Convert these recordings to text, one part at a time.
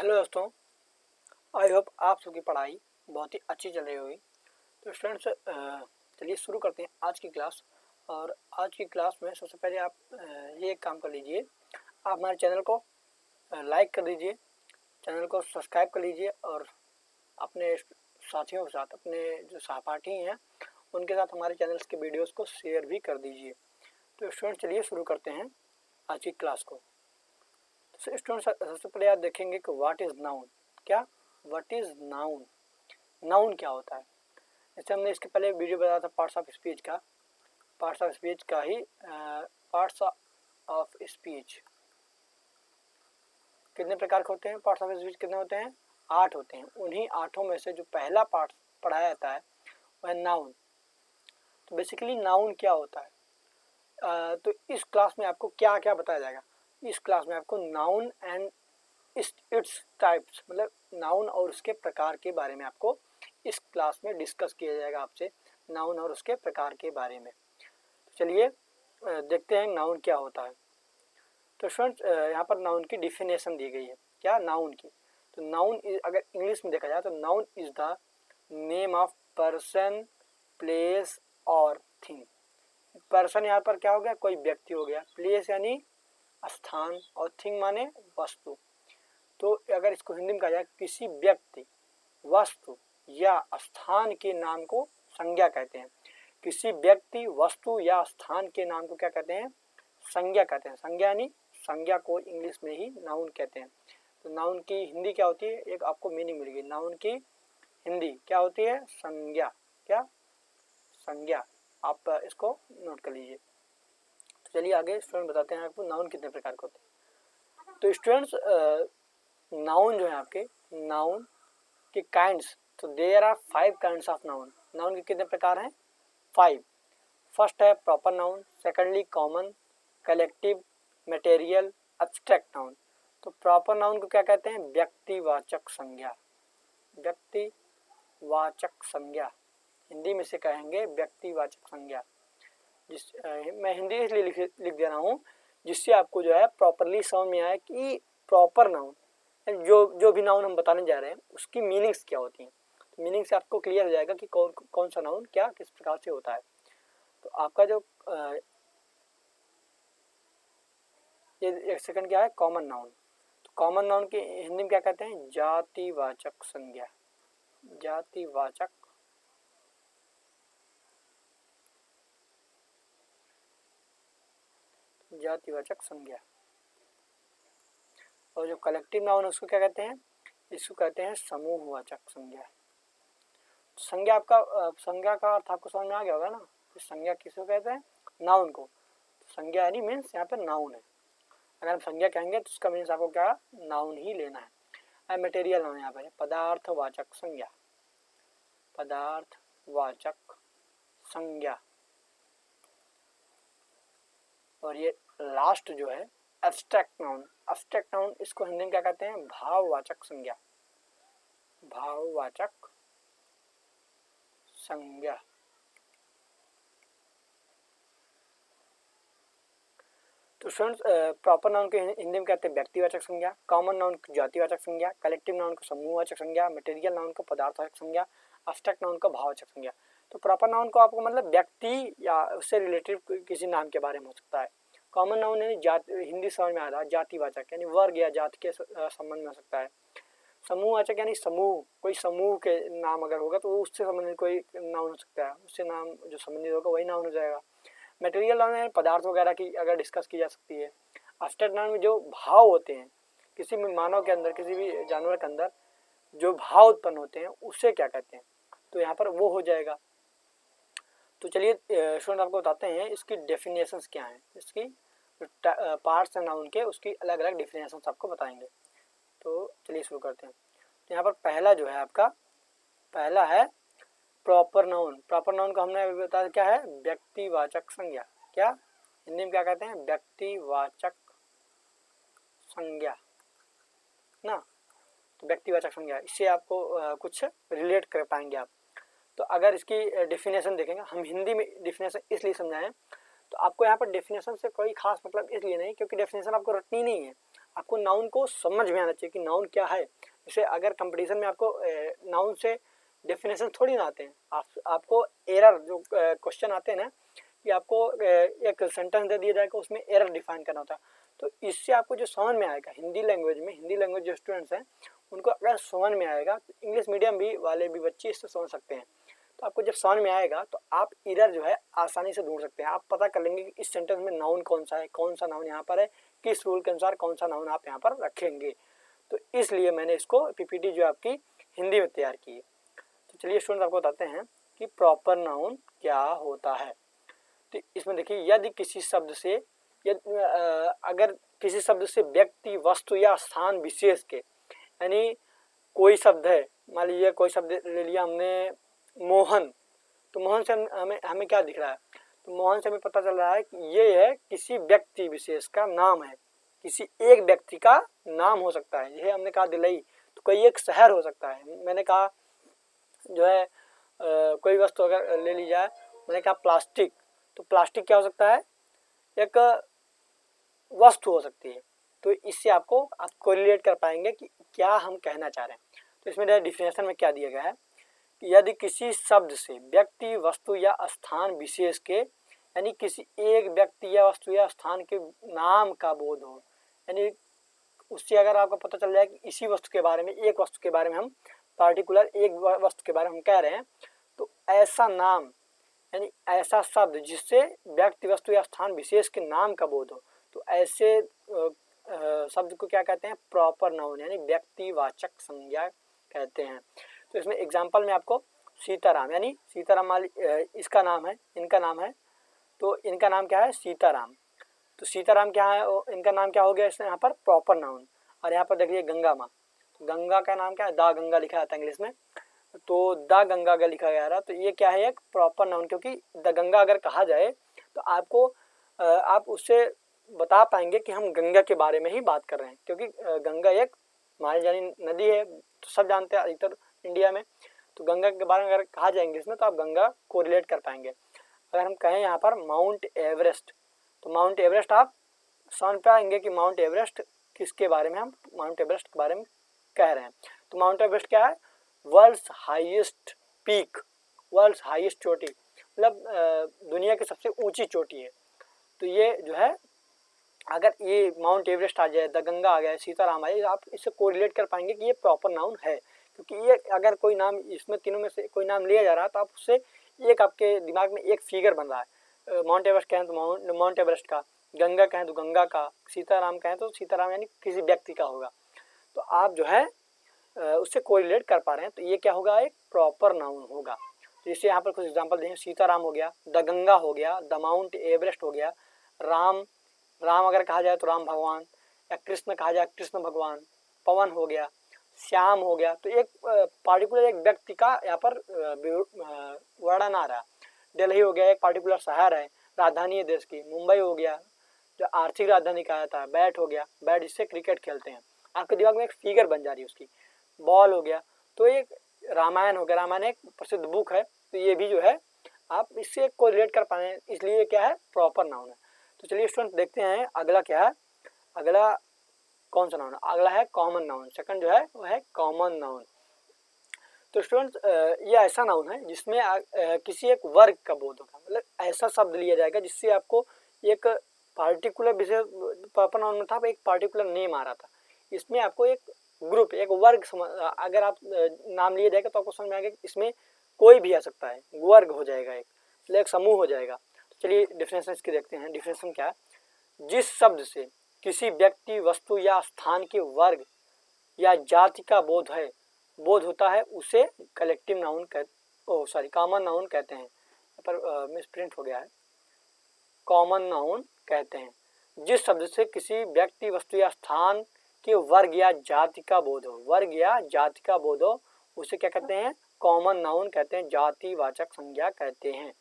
Hello दोस्तों, I hope आप सबकी पढ़ाई बहुत ही अच्छी चल रही होगी। तो स्टूडेंट्स, चलिए शुरू करते हैं आज की क्लास। और आज की क्लास में सबसे पहले आप ये एक काम कर लीजिए, आप हमारे चैनल को लाइक कर दीजिए, चैनल को सब्सक्राइब कर लीजिए और अपने साथियों के साथ, अपने जो सहपाठी हैं उनके साथ हमारे चैनल्स के वीडियोज़ को शेयर भी कर दीजिए। तो स्टूडेंट चलिए शुरू करते हैं आज की क्लास को। तो स्टूडेंट सबसे पहले आप देखेंगे कि व्हाट इज़ नाउन। क्या व्हाट इज़ नाउन? नाउन क्या होता है? जैसे हमने इसके पहले वीडियो बताया था पार्ट्स ऑफ स्पीच का, पार्ट्स ऑफ स्पीच का ही पार्ट्स ऑफ स्पीच कितने प्रकार के होते हैं? पार्ट्स ऑफ स्पीच कितने होते हैं? 8 होते हैं। उन्हीं 8 में से जो पहला पार्ट पढ़ाया जाता है वह नाउन। तो बेसिकली नाउन क्या होता है? तो इस क्लास में आपको क्या क्या बताया जाएगा? इस क्लास में आपको नाउन एंड इट्स टाइप्स, मतलब नाउन और उसके प्रकार के बारे में आपको इस क्लास में डिस्कस किया जाएगा आपसे, नाउन और उसके प्रकार के बारे में। तो चलिए देखते हैं नाउन क्या होता है। तो स्टूडेंट्स, यहाँ पर नाउन की डिफिनेशन दी गई है। क्या नाउन की? तो नाउन अगर इंग्लिश में देखा जाए तो noun is the name of person, place और थिंग। पर्सन यहाँ पर क्या हो गया? कोई व्यक्ति हो गया। प्लेस यानी स्थान और थिंग माने वस्तु। तो अगर इसको हिंदी में कहा जाए, किसी व्यक्ति, वस्तु या स्थान के नाम को संज्ञा कहते हैं। किसी व्यक्ति, वस्तु या स्थान के नाम को क्या कहते हैं? संज्ञा कहते हैं। संज्ञा यानी संज्ञा को इंग्लिश में ही नाउन कहते हैं। तो नाउन की हिंदी क्या होती है? एक आपको मीनिंग मिल गई। नाउन की हिंदी क्या होती है? संज्ञा। क्या? संज्ञा। आप इसको नोट कर लीजिए। तो चलिए आगे स्टूडेंट बताते हैं आपको नाउन कितने प्रकार के होते हैं। तो स्टूडेंट्स, नाउन जो है आपके, नाउन के काइंड्स, तो there are 5 kinds of noun. Noun के कितने प्रकार हैं? 5। फर्स्ट है proper noun, secondly common, collective, material, abstract noun. तो प्रॉपर नाउन को क्या कहते हैं? व्यक्तिवाचक संज्ञा। व्यक्तिवाचक संज्ञा, हिंदी में से कहेंगे व्यक्तिवाचक संज्ञा। मैं हिंदी इसलिए लिख दे रहा हूँ जिससे आपको जो है प्रॉपरली समझ में आए कि प्रॉपर नाउन, जो भी नाउन हम बताने जा रहे हैं उसकी मीनिंग्स क्या होती हैं। तो मीनिंग से आपको क्लियर हो जाएगा कि कौन सा नाउन क्या किस प्रकार से होता है। तो आपका जो ये एक सेकंड क्या है? Common noun. तो कॉमन नाउन की हिंदी में क्या कहते हैं? जातिवाचक संज्ञा। जातिवाचक जातिवाचक संज्ञा। और जो कलेक्टिव नाउन उसको क्या कहते हैं? इसको कहते हैं समूहवाचक संज्ञा। संज्ञा आपका संज्ञा का अर्थ आपको समझ में आ गया होगा ना? तो संज्ञा किसको कहते हैं? नाउन को। संज्ञा यानी मीन्स यहाँ पे नाउन है। अगर हम संज्ञा कहेंगे तो उसका मीन्स आपको क्या? नाउन ही लेना है। मटेरियल नाउन यहाँ पे पदार्थवाचक संज्ञा। पदार्थवाचक संज्ञा। और ये लास्ट जो है एब्स्ट्रैक्ट नाउन। एब्स्ट्रैक्ट नाउन इसको हिंदी में क्या कहते हैं? भाववाचक संज्ञा। भाववाचक संज्ञा। तो स्टूडेंट्स, प्रॉपर नाउन को हिंदी में कहते हैं व्यक्तिवाचक संज्ञा, कॉमन नाउन को जातिवाचक संज्ञा, कलेक्टिव नाउन को समूहवाचक संज्ञा, मटेरियल नाउन को पदार्थवाचक संज्ञा, एब्स्ट्रैक्ट नाउन को भाववाचक संज्ञा। तो प्रॉपर नाउन को आपको मतलब व्यक्ति या उससे रिलेटेड किसी नाम के बारे में हो सकता है। कॉमन नाउन यानी हिंदी समझ में आ रहा है जातिवाचक यानी वर्ग या जाति के संबंध में हो सकता है। समूहवाचक यानी समूह, कोई समूह के नाम अगर होगा तो उससे संबंधित कोई नाउन हो सकता है, उससे नाम जो संबंधित होगा वही नाउन हो जाएगा। मटेरियल नाउन में पदार्थ वगैरह की अगर डिस्कस की जा सकती है। एब्स्ट्रैक्ट नाउन में जो भाव होते हैं किसी भी मानव के अंदर, किसी भी जानवर के अंदर जो भाव उत्पन्न होते हैं उससे क्या कहते हैं, तो यहाँ पर वो हो जाएगा। तो चलिए स्टूडेंट आपको बताते हैं इसकी डेफिनेशंस क्या हैं। इसकी पार्ट्स हैं नाउन के, उसकी अलग अलग डेफिनेशंस आपको बताएंगे। तो चलिए शुरू करते हैं। तो यहाँ पर पहला जो है आपका, पहला है प्रॉपर नाउन। प्रॉपर नाउन को हमने अभी बताया क्या है? व्यक्तिवाचक संज्ञा। क्या हिंदी में क्या कहते हैं? व्यक्तिवाचक संज्ञा ना। तो व्यक्तिवाचक संज्ञा, इससे आपको कुछ रिलेट कर पाएंगे आप। तो अगर इसकी डेफिनेशन देखेंगे, हम हिंदी में डेफिनेशन इसलिए समझाएं तो आपको यहाँ पर डेफिनेशन से कोई खास मतलब इसलिए नहीं क्योंकि डेफिनेशन आपको रटनी नहीं है, आपको नाउन को समझ में आना चाहिए कि नाउन क्या है। जैसे अगर कंपटीशन में आपको नाउन से डेफिनेशन थोड़ी ना आते हैं, आपको एरर जो क्वेश्चन आते हैं ना कि आपको एक सेंटेंस दे दिया जाएगा उसमें एरर डिफाइन करना होता है, तो इससे आपको जो समझ में आएगा हिंदी लैंग्वेज जो स्टूडेंट्स हैं उनको अगर समझ में आएगा, तो इंग्लिश मीडियम भी वाले भी बच्चे इससे समझ सकते हैं। तो आपको जब समझ में आएगा तो आप एरर जो है आसानी से ढूंढ सकते हैं। आप पता कर लेंगे कि इस सेंटेंस में नाउन कौन सा है, कौन सा नाउन यहाँ पर है, किस रूल के अनुसार कौन सा नाउन आप यहाँ पर रखेंगे। तो इसलिए मैंने इसको पीपीटी जो आपकी हिंदी में तैयार की है। तो चलिए स्टूडेंट आपको बताते हैं कि प्रॉपर नाउन क्या होता है। तो इसमें देखिए, यदि किसी शब्द से अगर किसी शब्द से व्यक्ति, वस्तु या स्थान विशेष के, यानी कोई शब्द है, मान लीजिए कोई शब्द ले लिया हमने मोहन, तो मोहन से हमें क्या दिख रहा है, तो मोहन से हमें पता चल रहा है कि ये है किसी व्यक्ति विशेष का नाम है, किसी एक व्यक्ति का नाम हो सकता है। जैसे हमने कहा दिल्ली, तो कोई एक शहर हो सकता है। मैंने कहा जो है कोई वस्तु अगर ले ली जाए, मैंने कहा प्लास्टिक, तो प्लास्टिक क्या हो सकता है, एक वस्तु हो सकती है। तो इससे आप कोरिलेट कर पाएंगे कि क्या हम कहना चाह रहे हैं। तो इसमें डिफिनेशन में क्या दिया गया है कि यदि किसी शब्द से व्यक्ति, वस्तु या स्थान विशेष के, यानी किसी एक व्यक्ति या वस्तु या स्थान के नाम का बोध हो, यानी उससे अगर आपको पता चल जाए कि इसी वस्तु के बारे में, एक वस्तु के बारे में हम पार्टिकुलर एक वस्तु के बारे में हम कह रहे हैं, तो ऐसा नाम यानी ऐसा शब्द जिससे व्यक्ति, वस्तु या स्थान विशेष के नाम का बोध हो, तो ऐसे शब्द को क्या कहते हैं, प्रॉपर नाउन यानी व्यक्तिवाचक संज्ञा कहते हैं। तो इसमें एग्जांपल में आपको सीताराम, यानी सीताराम इसका नाम है, इनका नाम है, तो इनका नाम क्या है, सीताराम। तो सीताराम क्या है, इनका नाम क्या हो गया इसमें यहाँ पर प्रॉपर नाउन। और यहाँ पर देखिए गंगा माँ, गंगा का नाम क्या है, दा गंगा लिखा जाता है इंग्लिश में, तो द गंगा का लिखा गया रहा, तो ये क्या है, एक प्रॉपर नाउन, क्योंकि द गंगा अगर कहा जाए तो आपको आप उससे बता पाएंगे कि हम गंगा के बारे में ही बात कर रहे हैं, क्योंकि गंगा एक मानी जानी नदी है, तो सब जानते हैं अधिकतर इंडिया में। तो गंगा के बारे में अगर कहा जाएंगे इसमें, तो आप गंगा को रिलेट कर पाएंगे। अगर हम कहें यहाँ पर माउंट एवरेस्ट, तो माउंट एवरेस्ट आप समझ पाएंगे कि माउंट एवरेस्ट किसके बारे में, हम माउंट एवरेस्ट के बारे में कह रहे हैं। तो माउंट एवरेस्ट क्या है, world's highest peak, world's highest चोटी, मतलब दुनिया की सबसे ऊंची चोटी है। तो ये जो है, अगर ये माउंट एवरेस्ट आ जाए, द गंगा आ गया, सीताराम आ जाए, आप इससे कोरिलेट कर पाएंगे कि ये प्रॉपर नाउन है। क्योंकि ये अगर कोई नाम, इसमें तीनों में से कोई नाम लिया जा रहा है, तो आप उससे एक आपके दिमाग में एक फिगर बन रहा है। माउंट एवरेस्ट कहें तो माउंट एवरेस्ट का, गंगा कहें तो गंगा का, सीताराम कहें तो सीताराम यानी किसी व्यक्ति का होगा। तो आप जो है उससे कोरिलेट कर पा रहे हैं, तो ये क्या होगा, एक प्रॉपर नाउन होगा। तो इससे यहाँ पर कुछ एग्जांपल दें, सीताराम हो गया, द गंगा हो गया, द माउंट एवरेस्ट हो गया, राम अगर कहा जाए तो राम भगवान, या कृष्ण कहा जाए कृष्ण भगवान, पवन हो गया, श्याम हो गया। तो एक पार्टिकुलर एक व्यक्ति का यहाँ पर वर्णन आ रहा है। दिल्ली हो गया, एक पार्टिकुलर शहर है, राजधानी है देश की। मुंबई हो गया, जो आर्थिक राजधानी कहा जाता है। बैट हो गया, बैट जिससे क्रिकेट खेलते हैं, आपके दिमाग में एक फिगर बन जा रही है उसकी। बॉल हो गया, तो एक रामायण हो गया, रामायण एक प्रसिद्ध बुक है, तो ये भी जो है आप इससे को रिलेट कर पाए, इसलिए क्या है, प्रॉपर नाउन है। तो चलिए स्टूडेंट देखते हैं अगला क्या है, अगला कौन सा नाउन है, अगला है कॉमन नाउन। सेकंड जो है वो है कॉमन नाउन। तो स्टूडेंट ये ऐसा नाउन है जिसमें किसी एक वर्ग का बोध होगा, मतलब ऐसा शब्द लिया जाएगा जिससे आपको एक पार्टिकुलर विषय, प्रॉपर नाउन में था एक पार्टिकुलर नेम आ रहा था, इसमें आपको एक ग्रुप, एक वर्ग अगर आप नाम लिए जाएगा तो आपको समझ में आएगा कि इसमें कोई भी आ सकता है, वर्ग हो जाएगा, एक समूह हो जाएगा। तो चलिए डिफिनेशन इसकी देखते हैं। डिफिनेशन क्या है, जिस शब्द से किसी व्यक्ति, वस्तु या स्थान के वर्ग या जाति का बोध होता है उसे कलेक्टिव नाउन कॉमन नाउन कहते हैं। पर मिसप्रिंट हो गया है, कॉमन नाउन कहते हैं। जिस शब्द से किसी व्यक्ति, वस्तु या स्थान के वर्ग या जाति का बोध हो, उसे क्या कहते हैं, कॉमन नाउन कहते हैं, जातिवाचक संज्ञा कहते हैं।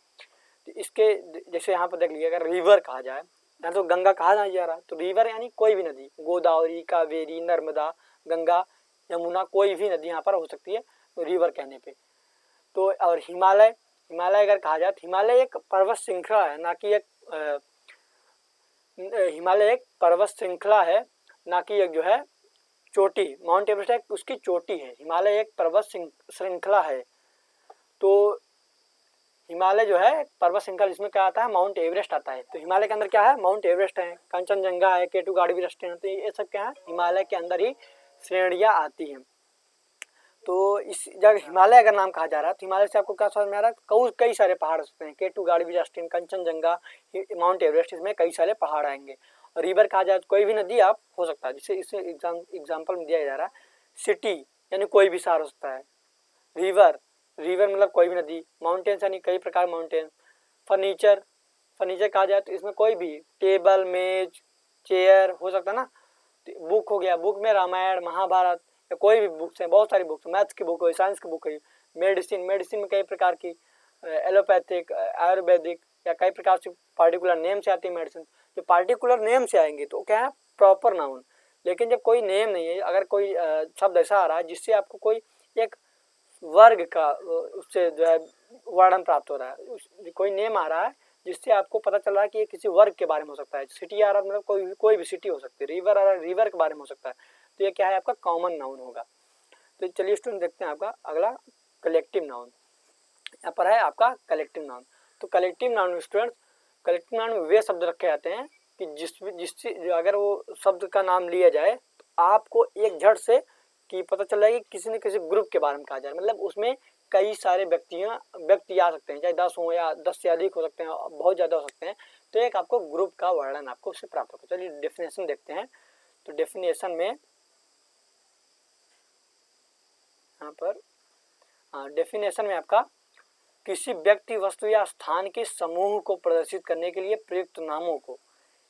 तो इसके जैसे यहाँ पर देख लीजिए, अगर रिवर कहा जाए, यहाँ तो गंगा कहा नहीं जा रहा, तो रिवर यानी कोई भी नदी, गोदावरी, कावेरी, नर्मदा, गंगा, यमुना, कोई भी नदी यहाँ पर हो सकती है तो रिवर कहने पे। तो और हिमालय अगर कहा जाए तो हिमालय एक पर्वत श्रृंखला है, ना कि एक हिमालय एक पर्वत श्रृंखला है, ना कि एक जो है चोटी। माउंट एवरेस्ट एक उसकी चोटी है, हिमालय एक पर्वत श्रृंखला है। तो हिमालय जो है पर्वत श्रृंखला, इसमें क्या आता है, माउंट एवरेस्ट आता है। तो हिमालय के अंदर क्या है, माउंट एवरेस्ट है, कंचनजंगा है, केटू गाड़वी है, तो ये सब क्या है, हिमालय के अंदर ही श्रेणियां आती हैं। तो इस जगह हिमालय अगर नाम कहा जा रहा है तो हिमालय से आपको क्या समझ में आ रहा है, कई सारे पहाड़ हो सकते हैं, केटू गाड़वी, कंचनजंगा, माउंट एवरेस्ट, इसमें कई सारे पहाड़ आएंगे। और रिवर कहा जाए तो कोई भी नदी आप हो सकता है, जिसे इसे एग्जाम्पल में दिया जा रहा है। सिटी यानी कोई भी शहर हो सकता है। रिवर, रिवर मतलब कोई भी नदी। माउंटेन्स यानी कई प्रकार माउंटेन। फर्नीचर, फर्नीचर कहा जाए तो इसमें कोई भी टेबल, मेज, चेयर हो सकता है ना। बुक हो गया, बुक में रामायण, महाभारत या कोई भी बुक्स हैं, बहुत सारी बुक्स, मैथ्स की बुक हुई, साइंस की बुक हुई। मेडिसिन, मेडिसिन में कई प्रकार की, एलोपैथिक, आयुर्वेदिक या कई प्रकार से पार्टिकुलर नेम से आती है मेडिसिन। जो पार्टिकुलर नेम से आएंगे तो क्या है, प्रॉपर नाउन। लेकिन जब कोई नेम नहीं है, अगर कोई शब्द ऐसा आ रहा है जिससे आपको कोई एक वर्ग का उससे जो है वर्णन प्राप्त हो रहा है, कोई नेम आ रहा है जिससे आपको पता चल रहा है कि ये किसी वर्ग के बारे में हो सकता है। सिटी आ रहा है मतलब कोई भी सिटी हो सकती है। रिवर आ रहा है, रिवर के बारे में हो सकता है। तो ये क्या है, आपका कॉमन नाउन होगा। तो चलिए स्टूडेंट देखते हैं आपका अगला कलेक्टिव नाउन। यहाँ पर है आपका कलेक्टिव नाउन। तो collective noun student, collective noun में वे शब्द रखे जाते हैं कि जिससे अगर वो शब्द का नाम लिया जाए तो आपको एक झट से कि पता चल रहा है कि किसी न किसी ग्रुप के बारे में कहा जाए। मतलब उसमें कई सारे व्यक्ति आ सकते हैं, चाहे 10 हो या 10 से अधिक हो सकते हैं, बहुत ज़्यादा हो सकते हैं। तो एक आपको ग्रुप का वर्णन आपको उससे प्राप्त होगा। चलिए डेफिनेशन देखते हैं। तो डेफिनेशन में यहाँ पर डेफिनेशन में आपका किसी व्यक्ति, वस्तु या स्थान के समूह को प्रदर्शित करने के लिए प्रयुक्त नामों को,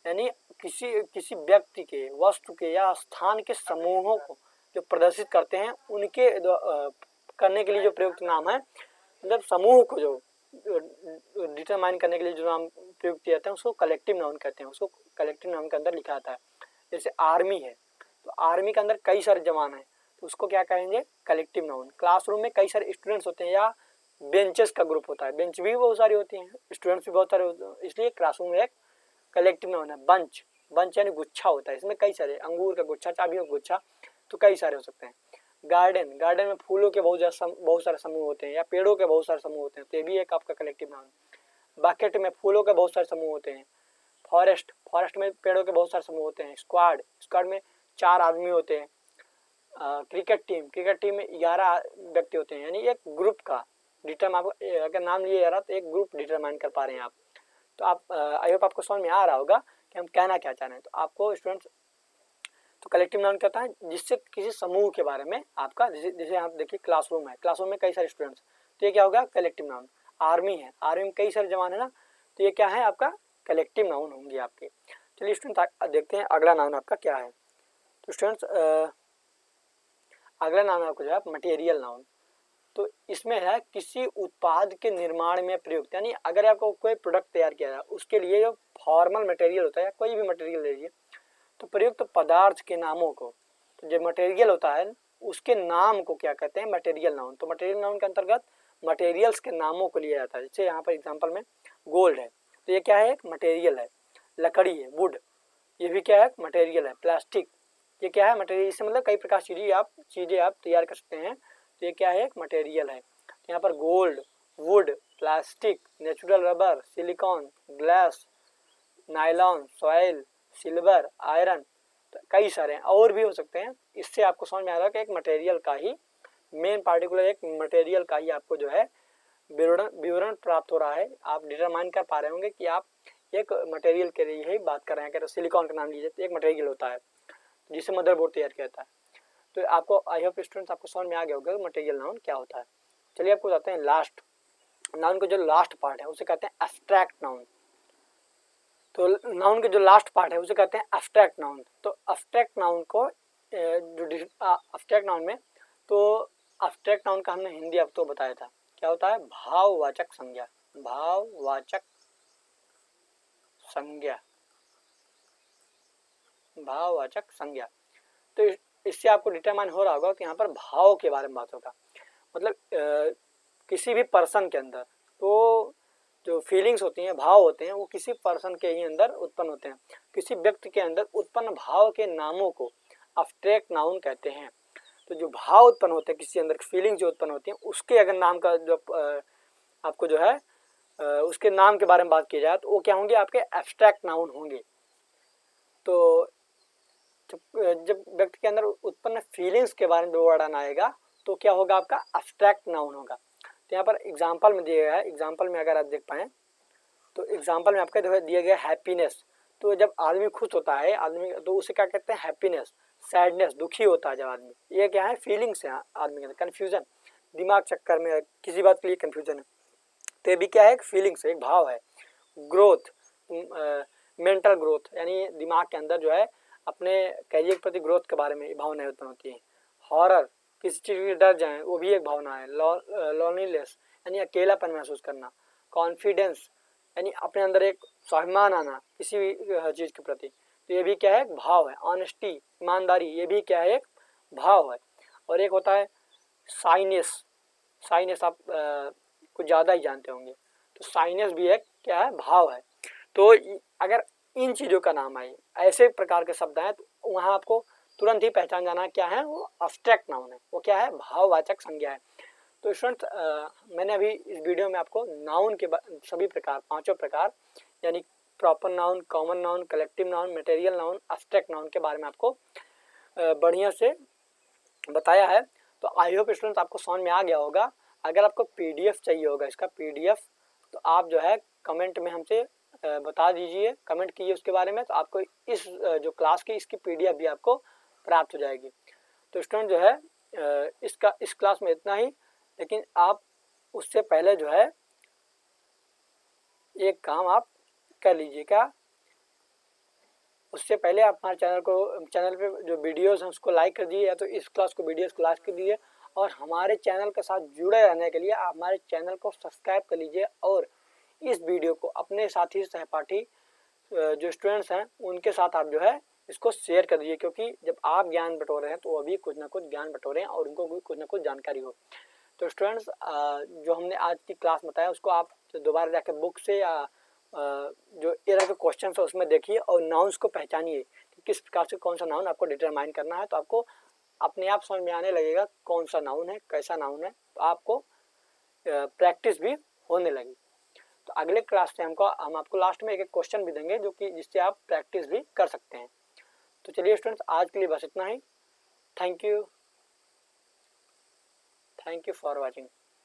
यानी किसी व्यक्ति के, वस्तु के या स्थान के समूहों को जो प्रदर्शित करते हैं उनके करने के लिए जो प्रयुक्त नाम है, मतलब समूह को जो डिटरमाइन करने के लिए जो नाम प्रयुक्त किया जाता है उसको कलेक्टिव नाउन कहते हैं। उसको कलेक्टिव नाउन के अंदर लिखा जाता है। जैसे आर्मी है, तो आर्मी के अंदर कई सारे जवान हैं, तो उसको क्या कहेंगे, कलेक्टिव नाउन। क्लासरूम में कई सारे स्टूडेंट्स होते हैं या बेंचेस का ग्रुप होता है, बेंच भी बहुत सारी होती हैं, स्टूडेंट्स भी बहुत सारे होते हैं, इसलिए क्लासरूम में एक कलेक्टिव नाउन है। बंच, बंच यानी गुच्छा होता है, इसमें कई सारे, अंगूर का गुच्छा, चाबियों का गुच्छा, तो कई सारे हो सकते हैं। गार्डन, गार्डन में फूलों के बहुत सारे समूह होते हैं या पेड़ों के बहुत सारे समूह होते हैं, तो ये भी एक आपका कलेक्टिव नाउन। बकेट में फूलों के बहुत सारे समूह होते हैं। फॉरेस्ट, फॉरेस्ट में पेड़ों के बहुत सारे समूह होते हैं। स्क्वाड, स्क्वाड में 4 आदमी होते हैं। क्रिकेट टीम, क्रिकेट टीम में 11 व्यक्ति होते हैं, यानी एक ग्रुप का डिटरमाइन, अगर नाम लिया जा रहा तो एक ग्रुप डिटरमाइन कर पा रहे हैं आप। तो आप आई होप आपको समझ में आ रहा होगा कि हम कहना क्या चाह रहे हैं। तो आपको स्टूडेंट्स, तो कलेक्टिव नाउन कहता है जिससे किसी समूह के बारे में आपका, जैसे आप देखिए क्लासरूम है, क्लासरूम में कई सारे स्टूडेंट्स, तो ये क्या होगा, कलेक्टिव नाउन। आर्मी है, आर्मी में कई सारे जवान है ना, तो ये क्या है, आपका कलेक्टिव नाउन होंगे आपके। चलिए स्टूडेंट्स देखते हैं अगला नाउन आपका क्या है। तो स्टूडेंट्स अगला नाउन आपको जो है मटेरियल नाउन। तो इसमें है किसी उत्पाद के निर्माण में प्रयुक्त, यानी अगर आपको कोई प्रोडक्ट तैयार किया है उसके लिए जो फॉर्मल मटेरियल होता है, कोई भी मटेरियल ले लीजिए, तो प्रयुक्त पदार्थ के नामों को, तो जो मटेरियल होता है उसके नाम को क्या कहते हैं, मटेरियल नाउन। तो मटेरियल नाउन के अंतर्गत मटेरियल्स के नामों को लिया जाता है। जैसे यहाँ पर एग्जांपल में गोल्ड है, तो ये क्या है, एक मटेरियल है। लकड़ी है, वुड, ये भी क्या है, मटेरियल है। प्लास्टिक, ये क्या है, मटेरियल। इससे मतलब कई प्रकार चीज़ें आप तैयार कर सकते हैं, तो ये क्या है, एक मटेरियल है। तो यहाँ पर gold, would, plastic, natural rubber, silicon, glass, nylon, soil, silver, iron, तो कई सारे हैं और भी हो सकते हैं। इससे आपको समझ में आ रहा है कि एक मटेरियल का ही मेन पार्टिकुलर, एक मटेरियल का ही आपको जो है विवरण प्राप्त हो रहा है। आप डिटरमाइन कर पा रहे होंगे कि आप एक मटेरियल के लिए ही बात कर रहे हैं। अगर सिलिकॉन का नाम लीजिए तो एक मटेरियल होता है जिससे मदरबोर्ड तैयार किया जाता है। तो आपको, आई होप स्टूडेंट्स आपको समझ में आ गया होगा मटेरियल नाउन क्या होता है। चलिए आपको बताते हैं लास्ट नाउन का जो लास्ट पार्ट है उसे कहते हैं एब्स्ट्रैक्ट नाउन। तो नाउन के जो लास्ट पार्ट है उसे कहते हैं एब्स्ट्रैक्ट नाउन। तो एब्स्ट्रैक्ट नाउन को एब्स्ट्रैक्ट नाउन में, तो एब्स्ट्रैक्ट नाउन का हमने हिंदी आपको बताया था, क्या होता है, भाववाचक संज्ञा। भाववाचक संज्ञा, भाववाचक संज्ञा। तो इससे आपको डिटरमाइन हो रहा होगा कि यहाँ पर भाव के बारे में बात होगा। मतलब किसी भी पर्सन के अंदर, तो जो फीलिंग्स होती हैं, भाव होते हैं, वो किसी पर्सन के ही अंदर उत्पन्न होते हैं। किसी व्यक्ति के अंदर उत्पन्न भाव के नामों को एब्स्ट्रैक्ट नाउन कहते हैं। तो जो भाव उत्पन्न होते हैं किसी अंदर, फीलिंग्स जो उत्पन्न होती हैं, उसके अगर नाम का जो आपको जो है उसके नाम के बारे में बात की जाए तो वो क्या होंगे, आपके एब्स्ट्रैक्ट नाउन होंगे। तो जब व्यक्ति के अंदर उत्पन्न फीलिंग्स के बारे में जो वर्णन आएगा तो क्या होगा, आपका एब्स्ट्रैक्ट नाउन होगा। तो यहाँ पर एग्जांपल में दिया गया है, एग्जांपल में अगर आप देख पाएँ तो एग्जांपल में आपका जो दिया गया हैप्पीनेस। तो जब आदमी खुश होता है, आदमी, तो उसे क्या कहते हैं, हैप्पीनेस। सैडनेस, दुखी होता है जब आदमी, ये क्या है, फीलिंग्स है आदमी के अंदर। कन्फ्यूजन, दिमाग चक्कर में किसी बात के लिए कन्फ्यूजन है, तो ये भी क्या है, एक फीलिंग्स है, एक भाव है। ग्रोथ, मेंटल ग्रोथ, यानी दिमाग के अंदर जो है अपने कैरियर के प्रति ग्रोथ के बारे में भावनाएं उत्पन्न होती हैं। हॉरर, किसी चीज़ के डर जाए, वो भी एक भावना है। लॉनलीनेस, यानी अकेलापन महसूस करना। कॉन्फिडेंस, यानी अपने अंदर एक स्वाभिमान आना किसी भी चीज़ के प्रति, तो ये भी क्या है, एक भाव है। ऑनेस्टी, ईमानदारी, ये भी क्या है, एक भाव है। और एक होता है साइनेस। साइनेस आप कुछ ज़्यादा ही जानते होंगे, तो साइनेस भी एक क्या है, भाव है। तो अगर इन चीज़ों का नाम आए, ऐसे प्रकार के शब्द हैं, तो वहाँ आपको तुरंत ही पहचान जाना क्या है, वो एब्स्ट्रैक्ट नाउन है, वो क्या है, भाववाचक संज्ञा है। तो स्टूडेंट्स, मैंने अभी इस वीडियो में आपको नाउन के सभी प्रकार, पांचों प्रकार, यानी proper noun, common noun, collective noun, material noun, abstract noun के बारे में आपको बढ़िया से बताया है। तो आई होप स्टूडेंट्स आपको समझ में आ गया होगा। अगर आपको पीडीएफ चाहिए होगा, इसका पीडीएफ, तो आप जो है कमेंट में हमसे बता दीजिए, कमेंट कीजिए उसके बारे में, तो आपको इस जो क्लास की इसकी पीडीएफ भी आपको प्राप्त हो जाएगी। तो स्टूडेंट जो है इस क्लास में इतना ही, लेकिन आप उससे पहले जो है एक काम आप कर लीजिएगा। उससे पहले आप हमारे चैनल पे जो वीडियोस हैं उसको लाइक कर दीजिए, या तो इस क्लास को वीडियोस को लाइक कर दीजिए। और हमारे चैनल के साथ जुड़े रहने के लिए आप हमारे चैनल को सब्सक्राइब कर लीजिए, और इस वीडियो को अपने साथी सहपाठी जो स्टूडेंट्स हैं उनके साथ आप जो है इसको शेयर कर दीजिए, क्योंकि जब आप ज्ञान बटोरे हैं तो वो भी कुछ ना कुछ ज्ञान बटोरें और उनको भी कुछ ना कुछ जानकारी हो। तो स्टूडेंट्स, जो हमने आज की क्लास बताया उसको आप दोबारा जाकर बुक से या जो एरर के क्वेश्चन है उसमें देखिए, और नाउन्स को पहचानिए कि किस प्रकार से कौन सा नाउन आपको डिटरमाइन करना है। तो आपको अपने आप समझ में आने लगेगा कौन सा नाउन है, कैसा नाउन है, तो आपको प्रैक्टिस भी होने लगी। तो अगले क्लास से हम आपको लास्ट में एक एक क्वेश्चन भी देंगे जो कि जिससे आप प्रैक्टिस भी कर सकते हैं। तो चलिए स्टूडेंट्स, आज के लिए बस इतना ही। Thank you for watching.